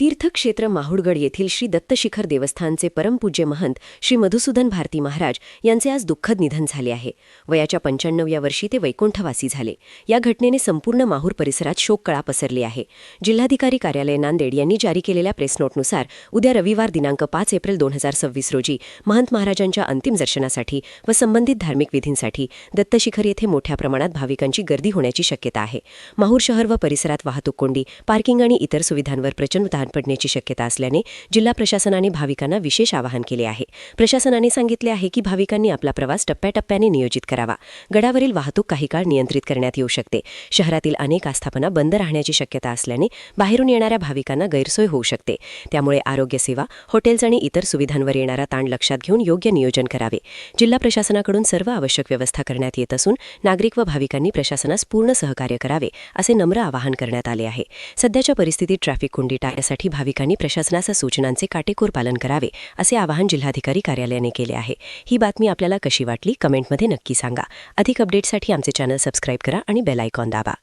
तीर्थक्षेत्र माहुडगड येथील श्री दत्तशिखर देवस्थानचे परमपूज्य महंत श्री मधुसूदन भारती महाराज यांचे आज दुःखद निधन झाले आहे. वयाच्या 95व्या वर्षी ते वैकुंठवासी झाले. या घटनेने संपूर्ण माहूर परिसरात शोककळा पसरली आहे. जिल्हाधिकारी कार्यालय नांदेड यांनी जारी केलेल्या प्रेस नोटनुसार उद्या रविवार दिनांक 5 एप्रिल 2026 रोजी महंत महाराजांच्या अंतिम दर्शनासाठी व संबंधित धार्मिक विधींसाठी दत्तशिखर येथे मोठ्या प्रमाणात भाविकांची गर्दी होण्याची शक्यता आहे. माहूर शहर व परिसरात वाहतूक कोंडी, पार्किंग आणि इतर सुविधांवर प्रचंड ताण पडण्याची शक्यता असल्याने जिल्हा प्रशासनाने भाविकांना विशेष आवाहन केले आहे. प्रशासनाने सांगितले आहे की भाविकांनी आपला प्रवास टप्प्याटप्प्याने नियोजित करावा. गडावरील वाहतूक काही काळ नियंत्रित करण्यात येऊ शकते. शहरातील अनेक आस्थापना बंद राहण्याची शक्यता असल्याने बाहेरून येणाऱ्या भाविकांना गैरसोय होऊ शकते. त्यामुळे आरोग्य सेवा, हॉटेल्स आणि इतर सुविधांवर येणारा ताण लक्षात घेऊन योग्य नियोजन करावे. जिल्हा प्रशासनाकडून सर्व आवश्यक व्यवस्था करण्यात येत असून नागरिक व भाविकांनी प्रशासनास पूर्ण सहकार्य करावे असे नम्र आवाहन करण्यात आले आहे. सध्याच्या परिस्थितीत ट्रॅफिक कोंडी टाळण्यासाठी भाविकांनी प्रशासनाच्या सूचनांचे काटेकोर पालन करावे असे आवाहन जिल्हाधिकारी कार्यालयाने केले आहे. ही बातमी आपल्याला कशी वाटली कमेंटमध्ये नक्की सांगा. अधिक अपडेट्ससाठी आमचे चॅनल सबस्क्राईब करा आणि बेल आयकॉन दाबा.